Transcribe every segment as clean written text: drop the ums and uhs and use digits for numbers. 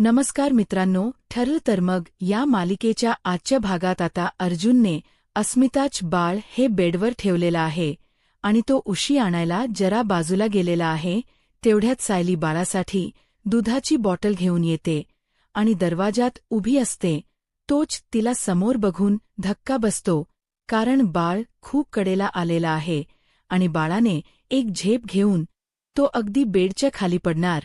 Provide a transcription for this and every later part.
नमस्कार मित्रांनो, ठरलं तर मग या मालिकेच्या आजच्या भागात आता अर्जुनने अस्मिताच बाळ हे बेडवर ठेवलेलं आहे आणि तो उशी आणायला जरा बाजूला गेलेला आहे. तेवढ्यात सायली बाळासाठी दुधाची बॉटल घेऊन येते आणि दरवाजात उभी असते. तोच तिला समोर बघून धक्का बसतो, कारण बाळ खूप कडेला आलेला आहे आणि बाळाने एक झेप घेऊन तो अगदी बेडच्या खाली पडणार.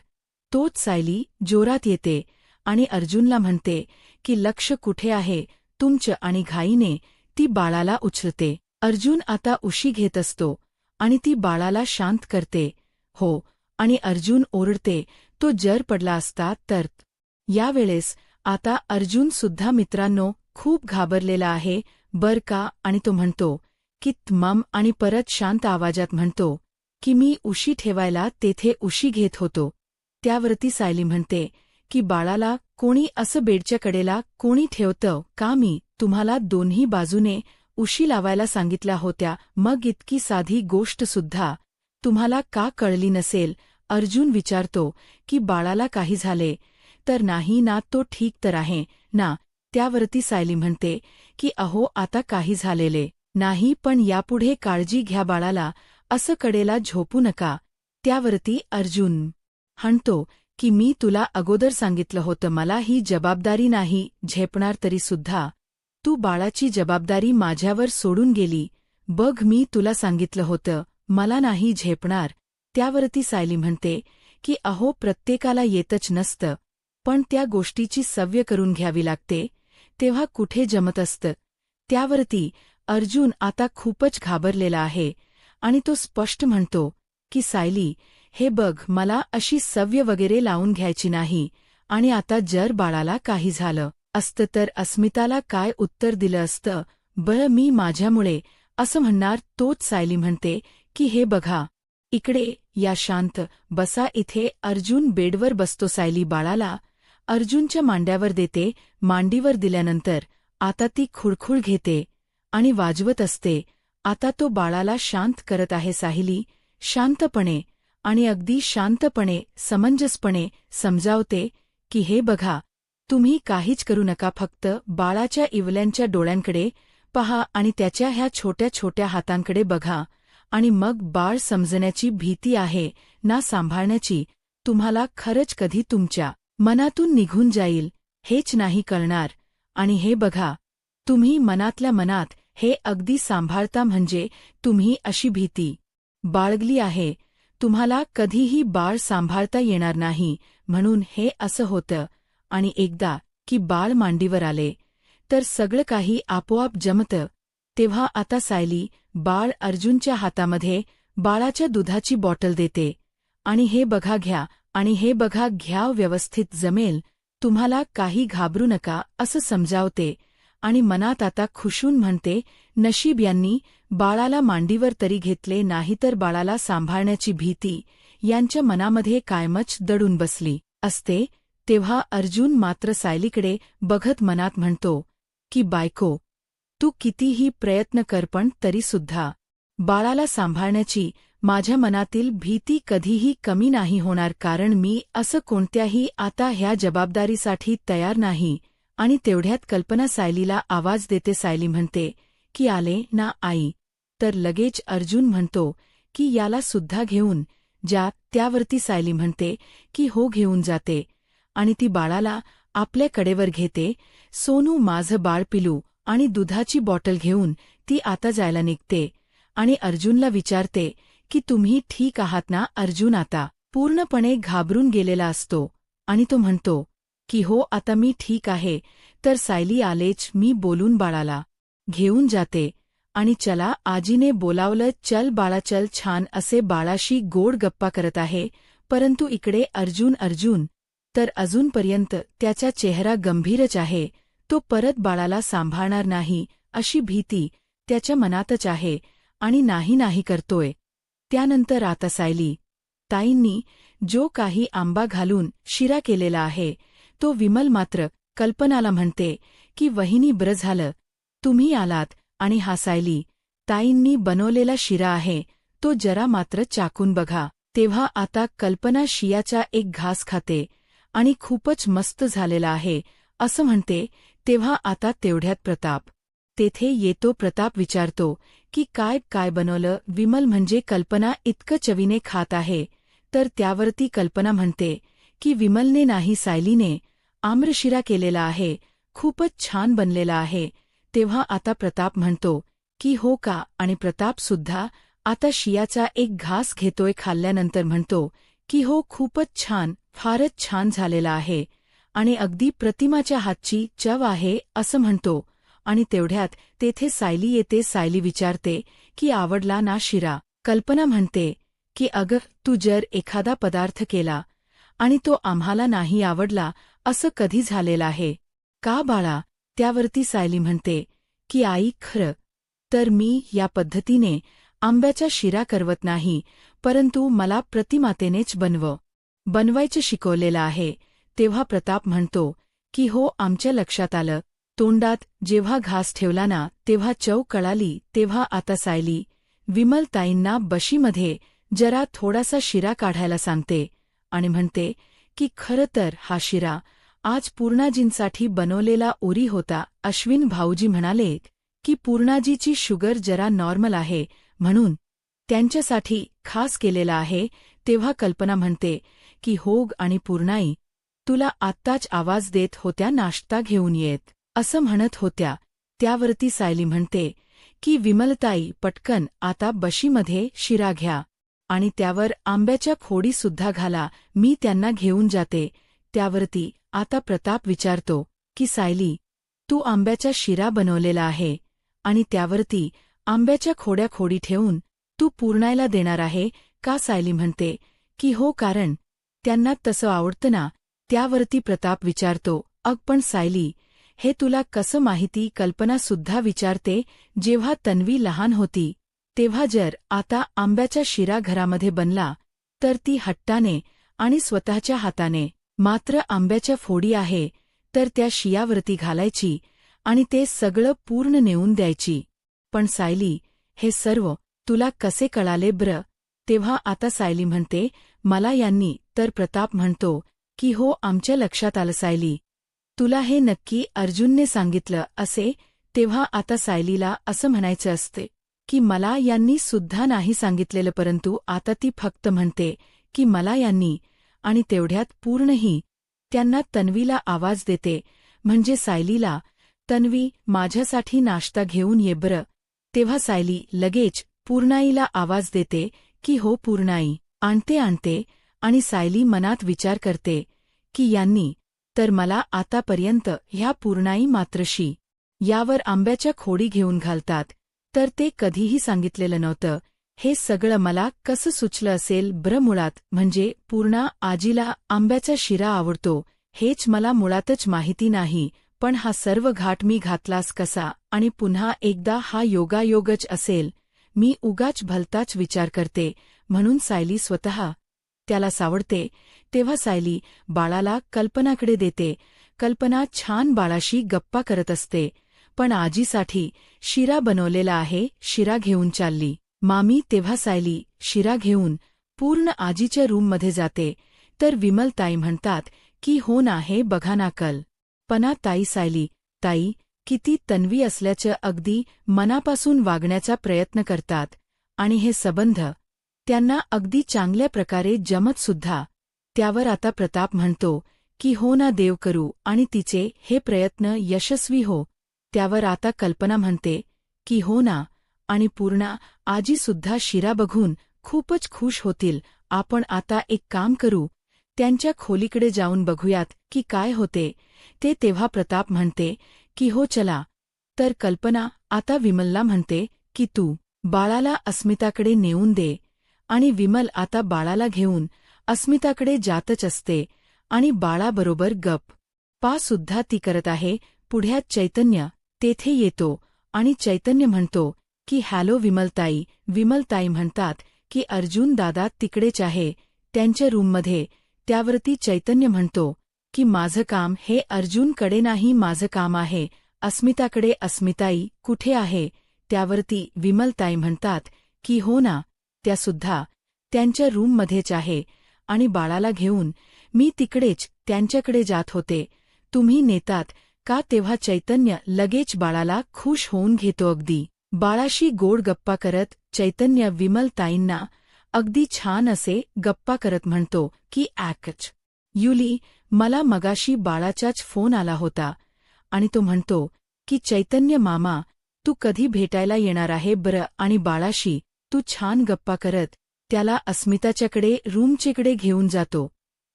तोच सायली जोरात येते आणि अर्जुनला म्हणते की लक्ष कुठे आहे तुमचं, आणि घाईने ती बाळाला उचलते. अर्जुन आता उशी घेत असतो आणि ती बाळाला शांत करते. हो, आणि अर्जुन ओरडते, तो जर पडला असता तर. यावेळेस आता अर्जुन सुद्धा मित्रांनो खूप घाबरलेला आहे बर का, आणि तो म्हणतो की मम, आणि परत शांत आवाजात म्हणतो की मी उशी ठेवायला तेथे उशी घेत होतो. त्यावरती सायली म्हणते की बाळाला कोणी असं बेडच्या कडेला कोणी ठेवतं का? मी तुम्हाला दोन्ही बाजूने उशी लावायला सांगितल्या होत्या, मग इतकी साधी गोष्ट सुद्धा तुम्हाला का कळली नसेल? अर्जुन विचारतो की बाळाला काही झाले तर नाही ना? तो ठीक तर आहे ना? त्यावरती सायली म्हणते की अहो, आता काही झालेले नाही, पण यापुढे काळजी घ्या बाळाला असं कडेला झोपू नका. त्यावरती अर्जुन म्हणतो की मी तुला अगोदर सांगितलं होतं, मला ही जबाबदारी नाही झेपणार, तरीसुद्धा तू बाळाची जबाबदारी माझ्यावर सोडून गेली. बघ, मी तुला सांगितलं होतं मला नाही झेपणार. त्यावरती सायली म्हणते की अहो, प्रत्येकाला येतच नसतं, पण त्या गोष्टीची सवय करून घ्यावी लागते, तेव्हा कुठे जमत असतं. त्यावरती अर्जुन आता खूपच घाबरलेला आहे आणि तो स्पष्ट म्हणतो की सायली, हे बघ, मला अशी सवय वगैरे लावून घ्यायची नाही, आणि आता जर बाळाला काही झालं असतं तर अस्मिताला काय उत्तर दिलं असतं बरं मी माझ्यामुळे असं म्हणणार. तोच सायली म्हणते की हे बघा, इकडे या, शांत बसा इथे. अर्जुन बेडवर बसतो. सायली बाळाला अर्जुनच्या मांड्यावर देते. मांडीवर दिल्यानंतर आता ती खुळखुळ घेते आणि वाजवत असते. आता तो बाळाला शांत करत आहे. सायली शांतपणे आणि अगदी शांतपणे समंजसपणे समजावते की हे बघा, तुम्ही काहीच करू नका, फक्त बाळाच्या इवल्यांच्या डोळ्यांकडे पहा आणि त्याच्या ह्या छोट्या छोट्या हातांकडे बघा, आणि मग बाळ समजण्याची भीती आहे ना सांभाळण्याची तुम्हाला खरंच कधी तुमच्या मनातून निघून जाईल हेच नाही कळणार. आणि हे बघा, तुम्ही मनातल्या मनात हे अगदी सांभाळता म्हणजे तुम्ही अशी भीती बाळगली आहे, तुम्हाला कधीही बाळ सांभाळता येणार नाही, म्हणून हे असं होतं. आणि एकदा की बाळ मांडीवर आले तर सगळं काही आपोआप जमतं. तेव्हा आता सायली बाळ अर्जुनच्या हातामध्ये बाळाच्या दुधाची बॉटल देते आणि हे बघा घ्या, आणि हे बघा घ्या, व्यवस्थित जमेल, तुम्हाला काही घाबरू नका असं समजावते. आणि मनात आता खुशून म्हणते, नशीब यांनी बाळाला मांडीवर तरी घेतले, नाहीतर बाळाला सांभाळण्याची भीती यांच्या मनामध्ये कायमच दडून बसली असते. तेव्हा अर्जुन मात्र सायलीकडे बघत मनात म्हणतो की बायको, तू कितीही प्रयत्न कर पण तरीसुद्धा बाळाला सांभाळण्याची माझ्या मनातील भीती कधीही कमी नाही होणार, कारण मी असं कोणत्याही आता ह्या जबाबदारीसाठी तयार नाही. आणि तेवढ्यात कल्पना सायलीला आवाज देते. सायली म्हणते की आले ना आई? तर लगेच अर्जुन म्हणतो की याला सुद्धा घेऊन जा. त्यावरती सायली म्हणते की हो, घेऊन जाते, आणि ती बाळाला आपल्या कडेवर घेते. सोनू, माझं बाळ पिलू, आणि दुधाची बॉटल घेऊन ती आता जायला निघते आणि अर्जुनला विचारते की तुम्ही ठीक आहात ना? अर्जुन आता पूर्णपणे घाबरून गेलेला असतो आणि तो म्हणतो की हो, आता मी ठीक आहे. तर सायली आलेच, मी बोलून बाळाला घेऊन जाते, आणि चला, आजीने बोलावलं, चल बाळा चल. छान असे बाळाशी गोड गप्पा करत आहे, परंतु इकडे अर्जुन तर अजूनपर्यंत त्याचा चेहरा गंभीरच आहे. तो परत बाळाला सांभाळणार नाही अशी भीती त्याच्या मनातच आहे आणि नाही करतोय. त्यानंतर आता सायली ताईंनी जो काही आंबा घालून शिरा केलेला आहे तो विमल मात्र कल्पनाला म्हणते की वहिनी, बरं झालं तुम्ही आलात, आणि हा सायली ताईंनी बनवलेला शिरा आहे, तो जरा मात्र चाकून बघा. तेव्हा आता कल्पना शियाचा एक घास खाते आणि खूपच मस्त झालेला आहे असं म्हणते, तेव्हा आता तेवढ्यात प्रताप तेथे येतो. प्रताप विचारतो की काय काय बनवलं विमल, म्हणजे कल्पना इतकं चवीने खात आहे. तर त्यावरती कल्पना म्हणते की विमलने नाही, सायलीने आम्रशिरा केलेला आहे, खूपच छान बनलेला आहे. तेव्हा आता प्रताप म्हणतो की हो का, आणि प्रताप सुद्धा आता शियाचा एक घास घेतोय. खाल्ल्यानंतर म्हणतो की हो, खूपच छान, फारच छान झालेला आहे आणि अगदी प्रतिमाच्या हातची चव आहे असं म्हणतो. आणि तेवढ्यात तेथे सायली येते. सायली विचारते की आवडला ना शिरा? कल्पना म्हणते की अगं, तू जर एखादा पदार्थ केला आणि तो आम्हाला नाही आवडला, असं कधी झालेलं आहे का बाळा? त्यावरती सायली म्हणते की आई, खरं तर मी या पद्धतीने आंब्याचा शिरा करवत नाही, परंतु मला प्रतिमातेनेच बनवायचं शिकवलेलं आहे. तेव्हा प्रताप म्हणतो की हो, आमच्या लक्षात आलं. तोंडात जेव्हा घास ठेवला ना, तेव्हा चव कळाली. तेव्हा आता सायली विमलताईंना बशीमध्ये जरा थोडासा शिरा काढायला सांगते आणि म्हणते की खरं तर हा शिरा आज पूर्णाजींसाठी बनवलेला ओरी होता. अश्विन भाऊजी म्हणाले की पूर्णाजीची शुगर जरा नॉर्मल आहे, म्हणून त्यांच्यासाठी खास केलेला आहे. तेव्हा कल्पना म्हणते की होग, आणि पूर्णाई तुला आत्ताच आवाज देत होत्या नाश्ता घेऊन येत असं म्हणत होत्या. त्यावरती सायली म्हणते की विमलताई, पटकन आता बशीमध्ये शिरा घ्या आणि त्यावर आंब्याच्या खोडीसुद्धा घाला, मी त्यांना घेऊन जाते. त्यावरती आता प्रताप विचारतो की सायली, तू आंब्याचा शिरा बनवलेला आहे आणि त्यावरती आंब्याच्या खोडी ठेवून तू पूर्णायला देणार आहे का? सायली म्हणते की हो, कारण त्यांना तसं आवडतं ना. त्यावरती प्रताप विचारतो, अग पण सायली, हे तुला कसं माहिती? कल्पनासुद्धा विचारते, जेव्हा तन्वी लहान होती तेव्हा जर आता आंब्याचा शिरा घरामध्ये बनला तर ती हट्टाने आणि स्वतःच्या हाताने मात्र आंब्याच्या फोडी आहे तर त्या शियावरती घालायची आणि ते सगळं पूर्ण नेऊन द्यायची. पण सायली, हे सर्व तुला कसे कळाले ब्र? तेव्हा आता सायली म्हणते, मला यांनी. तर प्रताप म्हणतो की हो, आमच्या लक्षात आलं सायली, तुला हे नक्की अर्जुनने सांगितलं असे. तेव्हा आता सायलीला असं म्हणायचं असते की मला यांनी सुद्धा नाही सांगितलेलं, परंतु आता ती फक्त म्हणते की मला यांनी. आणि तेवढ्यात पूर्णही त्यांना तन्वीला आवाज देते, म्हणजे सायलीला, तन्वी, माझ्यासाठी नाश्ता घेऊन ये बरं. तेव्हा सायली लगेच पूर्णाईला आवाज देते की हो पूर्णाई, आणते. आणि सायली मनात विचार करते की यांनी तर मला आतापर्यंत ह्या पूर्णाई मात्रशी यावर आंब्याच्या खोडी घेऊन घालतात तर ते कधीही सांगितलेलं नव्हतं. हे सगळं मला कसं सुचलं असेल ब्र? मुळात म्हणजे पूर्णा आजीला आंब्याचा शिरा आवडतो हेच मला मुळातच माहिती नाही, पण हा सर्व घाट मी घातलास कसा? आणि पुन्हा एकदा हा योगायोगच असेल. मी उगाच भलताच विचार करते, म्हणून सायली स्वतः त्याला सावडते. तेव्हा सायली बाळाला कल्पनाकडे देते. कल्पना छान बाळाशी गप्पा करत असते, पण आजीसाठी शिरा बनवलेला आहे, शिरा घेऊन चालली मामी. तेव्हा सायली शिरा घेऊन पूर्ण आजीच्या रूममध्ये जाते. तर विमलताई म्हणतात की हो ना, हे बघा ना कल्पना ताई, सायली ताई किती तन्वी असल्याचं अगदी मनापासून वागण्याचा प्रयत्न करतात आणि हे संबंध त्यांना अगदी चांगल्या प्रकारे जमतसुद्धा. त्यावर आता प्रताप म्हणतो की हो ना, देव करू आणि तिचे हे प्रयत्न यशस्वी हो. त्यावर आता कल्पना म्हणते की हो ना, आणि पूर्णा आजीसुद्धा शिरा बघून खूपच खुश होतील. आपण आता एक काम करू, त्यांच्या खोलीकडे जाऊन बघूयात की काय होते ते. तेव्हा प्रताप म्हणते की हो चला. तर कल्पना आता विमलला म्हणते की तू बाळाला अस्मिताकडे नेऊन दे. आणि विमल आता बाळाला घेऊन अस्मिताकडे जातच असते आणि बाळाबरोबर गप्पा सुद्धा ती करत आहे. पुढ्यात चैतन्य तेथे येतो आणि चैतन्य म्हणतो की हॅलो विमलताई. विमलताई म्हणतात की अर्जुन दादा तिकडेच आहे त्यांच्या रूममध्ये. त्यावरती चैतन्य म्हणतो की माझं काम हे अर्जुनकडे नाही, माझं काम आहे अस्मिताकडे. अस्मिताई कुठे आहे? त्यावरती विमलताई म्हणतात की हो ना, त्यासुद्धा त्यांच्या रूममध्येच आहे आणि बाळाला घेऊन मी तिकडेच त्यांच्याकडे जात होते. तुम्ही नेतात का? तेव्हा चैतन्य लगेच बाळाला खुश होऊन घेतो. अगदी बाळाशी गोड गप्पा करत चैतन्य विमलताईंना अगदी छान असे गप्पा करत म्हणतो की ॲकच युली, मला मगाशी बाळाचाच फोन आला होता आणि तो म्हणतो की चैतन्य मामा, तू कधी भेटायला येणार आहे बरं? आणि बाळाशी तू छान गप्पा करत त्याला अस्मिताच्याकडे रूमचेकडे घेऊन जातो.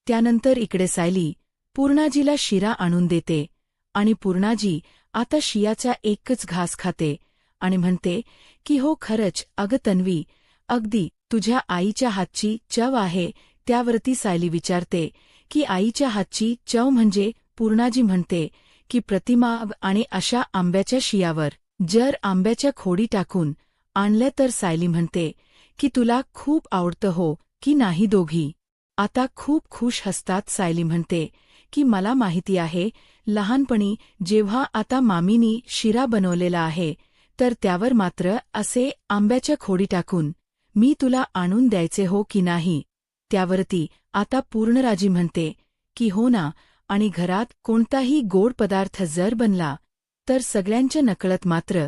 त्यानंतर इकडे सायली पूर्णाजीला शिरा आणून देते आणि पूर्णाजी आता शियाचा एकच घास खाते आणि म्हणते की हो खरंच अगं तन्वी, अगदी तुझ्या आईच्या हातची चव आहे. त्यावरती सायली विचारते की आईच्या हातची चव म्हणजे? पूर्णाजी म्हणते की प्रतिमा, आणि अशा आंब्याच्या शियावर जर आंब्याच्या खोडी टाकून आणल्या तर? सायली म्हणते की तुला खूप आवडतं हो की नाही? दोघी आता खूप खुश हसतात. सायली म्हणते की मला माहिती आहे, लहानपणी जेव्हा आता मामीनी शिरा बनवलेला आहे तर त्यावर मात्र असे आंब्याच्या खोडी टाकून मी तुला आणून द्यायचे हो की नाही? त्यावरती आता पूर्णराजी म्हणते की हो ना, आणि घरात कोणताही गोड पदार्थ जर बनला तर सगळ्यांच्या नकळत मात्र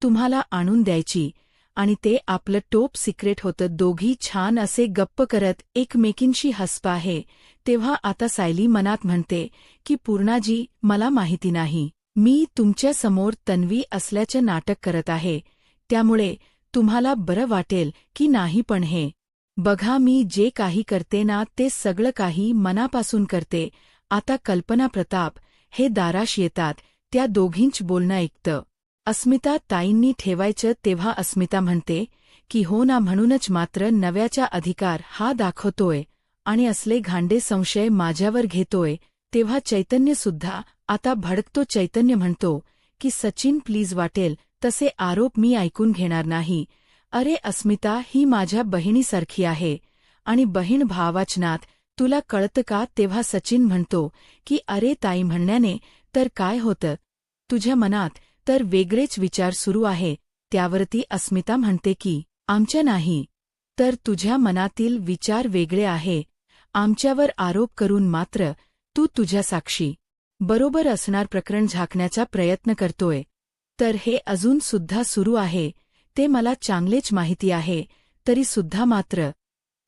तुम्हाला आणून द्यायची, आणि ते आपलं टॉप सिक्रेट होतं. दोघी छान असे गप्प करत एकमेकींशी हसत आहे. तेव्हा आता सायली मनात म्हणते की पूर्णाजी, मला माहिती नाही, मी तुमच्या समोर तन्वी असल्याचं नाटक करत आहे, त्यामुळे तुम्हाला बरं वाटेल की नाही, पण हे बघा, मी जे काही करते ना ते सगळं काही मनापासून करते. आता कल्पना प्रताप हे दाराश येतात. त्या दोघींच बोलणं ऐकतं अस्मिता ताईंनी ठेवायचं. तेव्हा अस्मिता म्हणते की हो ना, म्हणूनच मात्र नव्याचा अधिकार हा दाखवतोय आणि असले घांडे संशय माझ्यावर घेतोय. तेव्हा चैतन्यसुद्धा आता भडकतो. चैतन्य म्हणतो की सचिन प्लीज, वाटेल तसे आरोप मी ऐकून घेणार नाही. अरे अस्मिता ही माझ्या बहिणीसारखी आहे आणि बहीण भावाचनात तुला कळतं का? तेव्हा सचिन म्हणतो की अरे ताई, म्हणण्याने तर काय होतं, तुझ्या मनात तर वेगळेच विचार सुरू आहे. त्यावरती अस्मिता म्हणते की आमच्या नाही, तर तुझ्या मनातील विचार वेगळे आहे. आमच्यावर आरोप करून मात्र तू तुझ्या साक्षी बरोबर असणार प्रकरण झाकण्याचा प्रयत्न करतोय. तर हे अजून सुद्धा सुरू आहे, ते मला चांगलेच माहिती आहे. तरी सुद्धा मात्र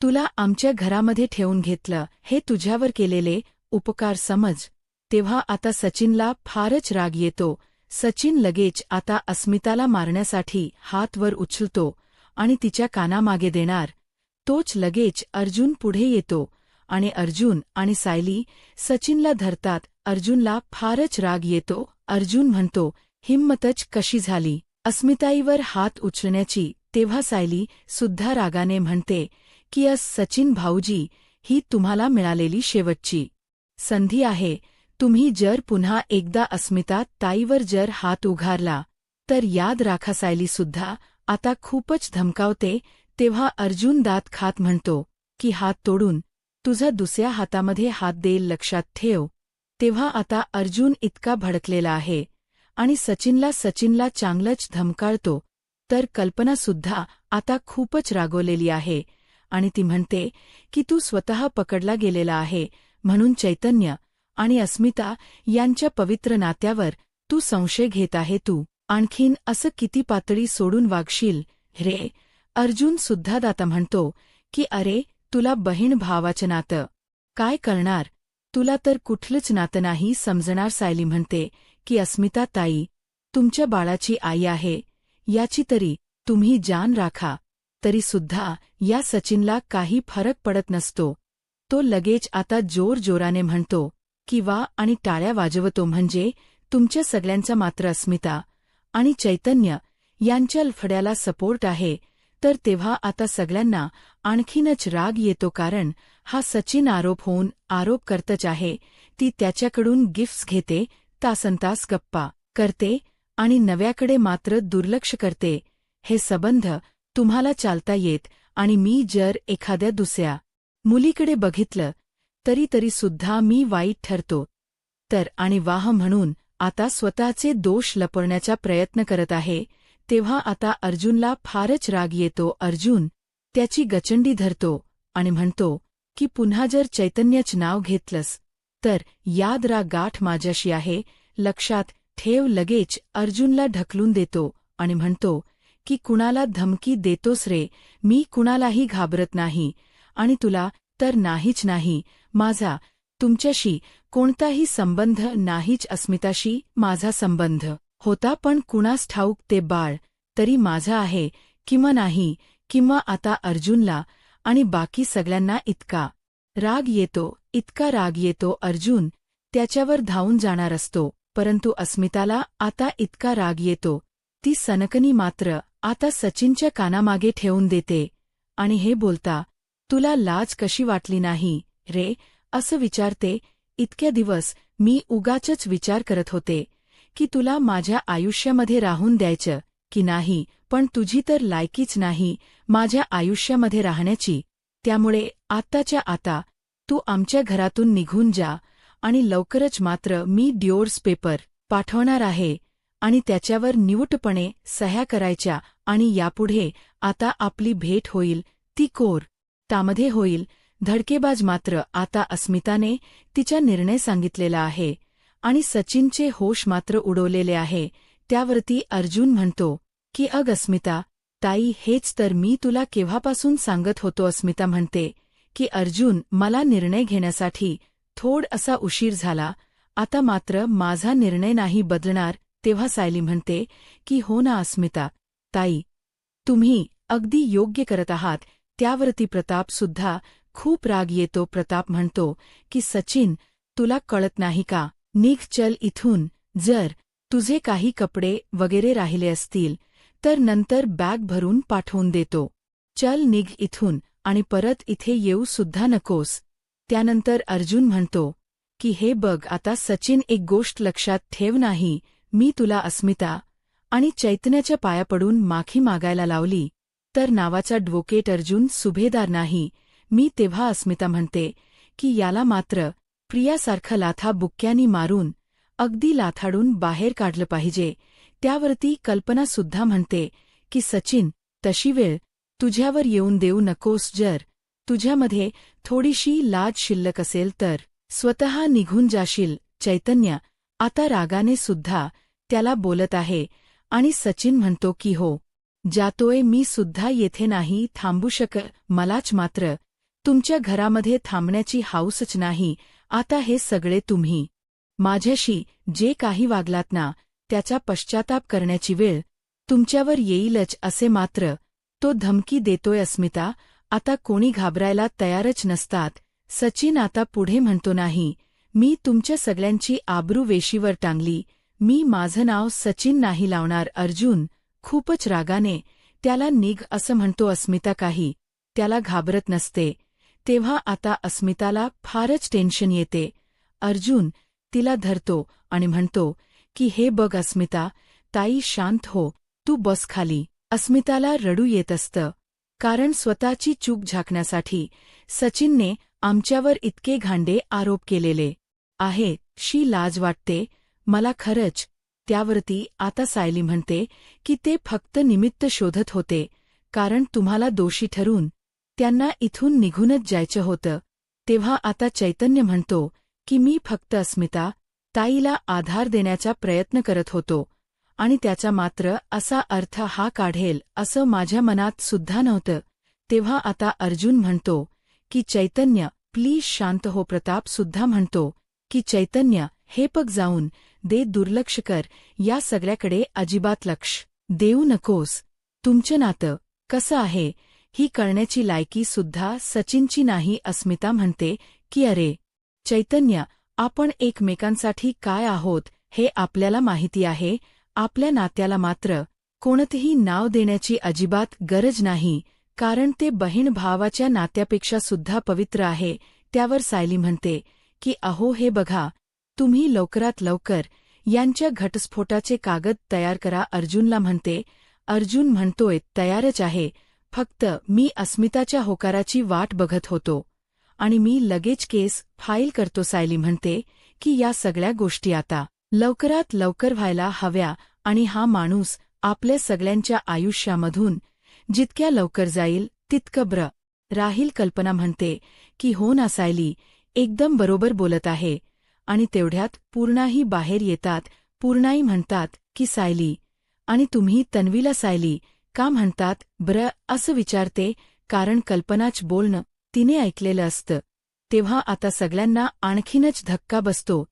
तुला आमच्या घरामध्ये ठेवून घेतलं, हे तुझ्यावर केलेले उपकार समज. तेव्हा आता सचिनला फारच राग येतो. सचिन लगेच आता अस्मिताला मारण्यासाठी हात वर उचलतो आणि तिच्या कानामागे देणार. तोच लगेच अर्जुन पुढे येतो आणि अर्जुन आणि सायली सचिनला धरतात. अर्जुनला फारच राग येतो. अर्जुन म्हणतो, हिम्मतच कशी झाली अस्मिताईवर हात उचलण्याची? तेव्हा सायली सुद्धा रागाने म्हणते की सचिन भाऊजी, ही तुम्हाला मिळालेली शेवटची संधी आहे. तुम्ही जर पुन्हा एकदा अस्मिता ताईवर जर हात उघारला तर याद राखा. सायली सुद्धा आता खूपच धमकावते. तेव्हा अर्जुन दात खात म्हणतो की हात तोडून तुझा दुसऱ्या हातामध्ये हात देईल, लक्षात ठेव. तेव्हा आता अर्जुन इतका भडकलेला आहे आणि सचिनला चांगलंच धमकाळतो. तर कल्पनासुद्धा आता खूपच रागवलेली आहे आणि ती म्हणते की तू स्वतः पकडला गेलेला आहे, म्हणून चैतन्य आणि अस्मिता यांच्या पवित्र नात्यावर तू संशय घेत आहे. तू आणखीन असं किती पातळी सोडून वागशील रे? अर्जुन सुद्धा दाता म्हणतो की अरे, तुला बहीण भावाचं नातं काय कळणार, तुला तर कुठलंच नातं नाही समजणार. सायली म्हणते की अस्मिता ताई तुमच्या बाळाची आई आहे, याची तरी तुम्ही जाण राखा. तरी सुद्धा या सचिनला काही फरक पडत नसतो. तो लगेच आता जोरजोराने म्हणतो की वा, आणि टाळ्या वाजवतो. म्हणजे तुमच्या सगळ्यांचा मात्र अस्मिता आणि चैतन्य यांच्या लफड्याला सपोर्ट आहे. तर तेव्हा आता सगळ्यांना आणखीनच राग येतो, कारण हा सचिन आरोप होऊन आरोप करतच आहे. ती त्याच्याकडून गिफ्ट्स घेते, तासनतास गप्पा करते आणि नव्याकडे मात्र दुर्लक्ष करते. हे संबंध तुम्हाला चालता येत, आणि मी जर एखाद्या दुसऱ्या मुलीकडे बघितलं तरी सुद्धा मी वाईट ठरतो. तर आणि वाह, म्हणून आता स्वतःचे दोष लपवण्याचा प्रयत्न करत आहे. तेव्हा आता अर्जुनला फारच राग येतो. अर्जुन त्याची गचंडी धरतो आणि म्हणतो की पुन्हा जर चैतन्याचं नाव घेतलंस तर याद रा गाठ माझ्याशी आहे, लक्षात ठेव. लगेच अर्जुनला ढकलून देतो आणि म्हणतो की कुणाला धमकी देतोस रे, मी कुणालाही घाबरत नाही आणि तुला तर नाहीच नाही. माझा तुमच्याशी कोणताही संबंध नाहीच. अस्मिताशी माझा संबंध होता, पण कुणास ठाऊक ते बाळ तरी माझं आहे किंवा नाही, किंवा आता अर्जुनला आणि बाकी सगळ्यांना इतका राग येतो, इतका राग येतो. अर्जुन त्याच्यावर धावून जाणार असतो, परंतु अस्मिताला आता इतका राग येतो, ती सनकनी मात्र आता सचिनच्या कानामागे ठेवून देते आणि हे बोलता, तुला लाज कशी वाटली नाही रे, असं विचारते. इतक्या दिवस मी उगाचच विचार करत होते की तुला माझ्या आयुष्यामध्ये राहून द्यायचं की नाही, पण तुझी तर लायकीच नाही माझ्या आयुष्यामध्ये राहण्याची. त्यामुळे आत्ताच्या आता तू आमच्या घरातून निघून जा आणि लवकरच. मात्र मी डिवोर्स पेपर पाठवणार आहे आणि त्याच्यावर निवटपणे सह्या करायच्या आणि यापुढे आता आपली भेट होईल ती कोर्टामध्ये होईल. धडकेबाज मात्र आता अस्मिताने तिचा निर्णय सांगितलेला आहे आणि सचिनचे होश मात्र उडवलेले आहे. त्यावरती अर्जुन म्हणतो की अग अस्मिता ताई, हेच तर मी तुला केव्हापासून सांगत होतो. अस्मिता म्हणते की अर्जुन, मला निर्णय घेण्यासाठी असा उशीर झाला, आता मात्र माझा निर्णय नाही बदलणार. तेव्हा सायली म्हणते की हो ना अस्मिता ताई, तुम्ही अगदी योग्य करत आहात. त्यावरती प्रताप सुद्धा खूप राग येतो. प्रताप म्हणतो की सचिन, तुला कळत नाही का, निघ चल इथून. जर तुझे काही कपडे वगैरे राहिले असतील तर नंतर बॅग भरून पाठवून देतो. चल निघ इथून आणि परत इथे येऊ सुद्धा नकोस. त्यानंतर अर्जुन म्हणतो की हे बघ आता सचिन, एक गोष्ट लक्षात ठेव, नाही मी तुला अस्मिता आणि चैतन्याच्या पाया पडून माफी मागायला लावली तर नावाचा ॲडव्होकेट अर्जुन सुभेदार नाही मी. तेव्हा अस्मिता म्हणते की याला मात्र प्रियासारखं लाथा बुक्क्यांनी मारून अगदी लाथाडून बाहेर काढलं पाहिजे. त्यावरती कल्पना सुद्धा म्हणते की सचिन, तशी वेळ तुझ्यावर येऊन देऊ नकोस. जर तुझ्यामध्ये थोडीशी लाज शिल्लक असेल तर स्वतः निघून जाशील. चैतन्य आता रागाने सुद्धा त्याला बोलत आहे आणि सचिन म्हणतो की हो जातोय, मी सुद्धा येथे नाही थांबू शकत. मलाच मात्र तुमच्या घरामध्ये थांबण्याची हौसच नाही. आता हे सगळे तुम्ही माझ्याशी जे काही वागलात ना, त्याचा पश्चाताप करण्याची वेळ तुमच्यावर येईलच, असे मात्र तो धमकी देतोय. अस्मिता आता कोणी घाबरायला तयारच नसतात. सचिन आता पुढे म्हणतो नाही, मी तुमच्या सगळ्यांची आबरू वेशीवर टांगली, मी माझं नाव सचिन नाही लावणार. अर्जुन खूपच रागाने त्याला निघ असं म्हणतो. अस्मिता काही त्याला घाबरत नसते. तेव्हा आता अस्मिताला फारच टेन्शन येते. अर्जुन तिला धरतो आणि म्हणतो की हे बघ अस्मिता ताई, शांत हो, तू बस खाली. अस्मिताला रडू येत असतं, कारण स्वतःची चूक झाकण्यासाठी सचिनने आमच्यावर इतके घांडे आरोप केलेले आहे. शी लाज वाटते मला खरंच. त्यावरती आता सायली म्हणते की ते फक्त निमित्त शोधत होते, कारण तुम्हाला दोषी ठरून त्यांना इथून निघूनच जायचं होतं. तेव्हा आता चैतन्य म्हणतो की मी फक्त अस्मिता ताईला आधार देण्याचा प्रयत्न करत होतो आणि त्याचा मात्र असा अर्थ हा काढेल असं माझ्या मनात सुद्धा नव्हतं. तेव्हा आता अर्जुन म्हणतो की चैतन्य प्लीज शांत हो. प्रताप सुद्धा म्हणतो की चैतन्य हे पग जाऊन दे, दुर्लक्ष कर, या सगळ्याकडे अजिबात लक्ष देऊ नकोस. तुमचं नातं कसं आहे ही कळण्याची लायकी सुद्धा सचिनची नाही. अस्मिता म्हणते की अरे चैतन्य, आपण एकमेकांसाठी काय आहोत हे आपल्याला माहिती आहे. आपल्या नात्याला मात्र कोणतेही नाव देण्याची अजिबात गरज नाही, कारण ते बहीण भावाच्या नात्यापेक्षा सुद्धा पवित्र आहे. त्यावर सायली म्हणते की अहो हे बघा, तुम्ही लवकरात लवकर यांच्या घटस्फोटाचे कागद तयार करा. अर्जुनला म्हणते. अर्जुन म्हणतोय तयारच आहे, फक्त मी अस्मिताच्या होकाराची वाट बघत होतो आणि मी लगेच केस फाईल करतो. सायली म्हणते की या सगळ्या गोष्टी आता लवकरात लवकर व्हायला हव्या आणि हा माणूस आपल्या सगळ्यांच्या आयुष्यामधून जितक्या लवकर जाईल तितकं बरं राहील. कल्पना म्हणते की हो ना सायली, एकदम बरोबर बोलत आहे. आणि तेवढ्यात पूर्णाही बाहेर येतात. पूर्णाई म्हणतात की सायली. आणि तुम्ही तन्वीला सायली का म्हणतात बरं असं विचारते, कारण कल्पनाच बोलणं तिने ऐकलेलं असतं. तेव्हा आता सगळ्यांना आणखीनच धक्का बसतो.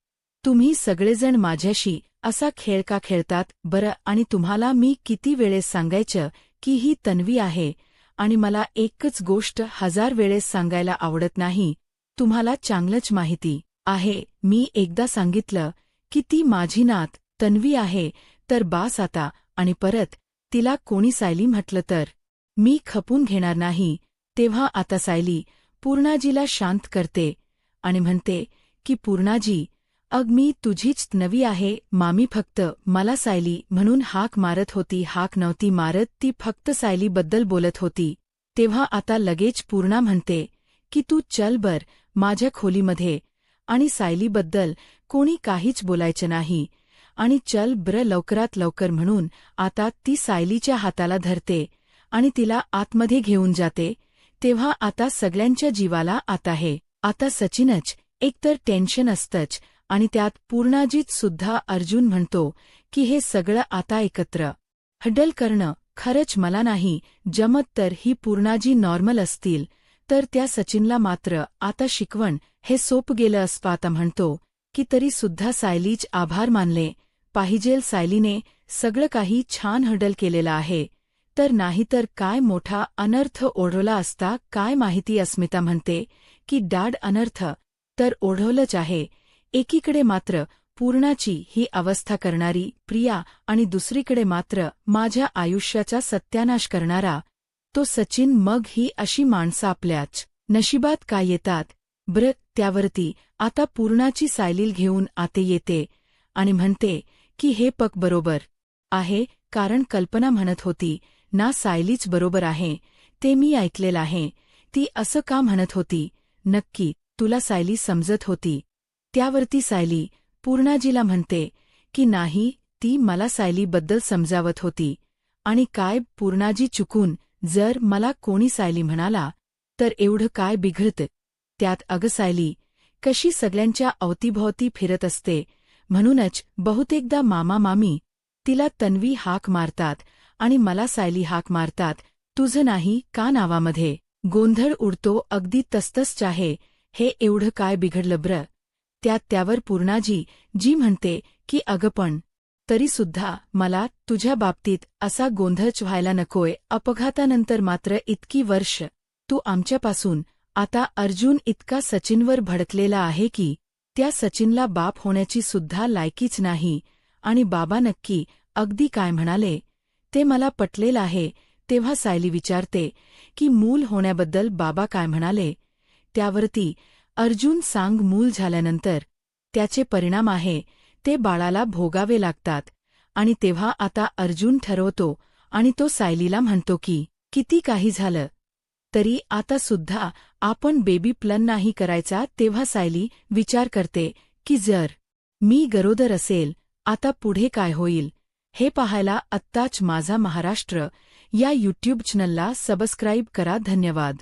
तुम्ही सगळेजण माझ्याशी असा खेळ का खेळतात बरं, आणि तुम्हाला मी किती वेळेस सांगायचं की ही तन्वी आहे, आणि मला एकच गोष्ट 1000 वेळेस सांगायला आवडत नाही. तुम्हाला चांगलंच माहिती आहे. मी एकदा सांगितलं की ती माझी नात तन्वी आहे, तर बास आता. आणि परत तिला कोणी सायली म्हटलं तर मी खपून घेणार नाही. तेव्हा आता सायली पूर्णाजीला शांत करते आणि म्हणते की पूर्णाजी, मी तुझीच नवी आहे. मामी फक्त मला सायली म्हणून हाक मारत होती, हाक नव्हती मारत, ती फक्त सायलीबद्दल बोलत होती. तेव्हा आता लगेच पूर्णा म्हणते की तू चल बर माझ्या खोलीमध्ये, आणि सायलीबद्दल कोणी काहीच बोलायचं नाही, आणि चल ब्र लवकरात लवकर. म्हणून आता ती सायलीच्या हाताला धरते आणि तिला आतमध्ये घेऊन जाते. तेव्हा आता सगळ्यांच्या जीवाला आत आहे. आता सचिनच एकतर टेन्शन असतंच, आणि त्यात पूर्णाजीत सुद्धा. अर्जुन म्हणतो की हे सगळं आता एकत्र हँडल करणं खरंच मला नाही जमत. तर ही पूर्णाजी नॉर्मल असतील तर त्या सचिनला मात्र आता शिकवण हे सोप गेलं असतं. आता म्हणतो की तरी सुद्धा सायलीच आभार मानले पाहिजेल. सायलीने सगळं काही छान हँडल केलेलं आहे, तर नाहीतर काय मोठा अनर्थ ओढवला असता काय माहिती. अस्मिता म्हणते की डाड अनर्थ तर ओढवलंच आहे. एकीकडे मात्र पूर्णाची ही अवस्था करणारी प्रिया, आणि दुसरीकडे मात्र माझ्या आयुष्याचा सत्यानाश करणारा तो सचिन. मग ही अशी माणसं आपल्याच नशिबात का येतात ब्र. त्यावरती आता पूर्णाची सायलील घेऊन आते येते आणि म्हणते की हे पक बरोबर आहे, कारण कल्पना म्हणत होती ना सायलीच बरोबर आहे, ते मी ऐकलेलं आहे. ती असं का म्हणत होती नक्की, तुला सायली समजत होती? त्यावरती सायली पूर्णाजीला म्हणते की नाही, ती मला सायलीबद्दल समजावत होती. आणि काय पूर्णाजी चुकून जर मला कोणी सायली म्हणाला तर एवढं काय बिघडतं त्यात. सायली कशी सगळ्यांच्या अवतीभोवती फिरत असते, म्हणूनच बहुतेकदा मामा मामी तिला तन्वी हाक मारतात आणि मला सायली हाक मारतात. तुझं नाही का नावामध्ये गोंधळ उडतो, अगदी तसतसच आहे. हे एवढं काय बिघडलं ब्र. त्यावर पूर्णाजी जी म्हणते की पण तरीसुद्धा मला तुझ्या बाबतीत असा गोंधळच व्हायला नकोय. अपघातानंतर मात्र इतकी वर्ष तू आमच्यापासून. आता अर्जुन इतका सचिनवर भडकलेला आहे की त्या सचिनला बाप होण्याची सुद्धा लायकीच नाही. आणि बाबा नक्की अगदी काय म्हणाले ते मला पटलेलं आहे. तेव्हा सायली विचारते की मूल होण्याबद्दल बाबा काय म्हणाले. त्यावरती अर्जुन सांग, मूल झाल्यानंतर त्याचे परिणाम आहे ते बाळाला भोगावे लागतात. आणि तेव्हा आता अर्जुन ठरवतो आणि तो सायलीला म्हणतो की किती काही झालं तरी आता सुद्धा आपण बेबी प्लन नाही करायचा. तेव्हा सायली विचार करते की जर मी गरोदर असेल आता पुढे काय होईल. हे पाहायला आत्ताच माझा महाराष्ट्र या यूट्यूब चॅनलला सबस्क्राईब करा. धन्यवाद.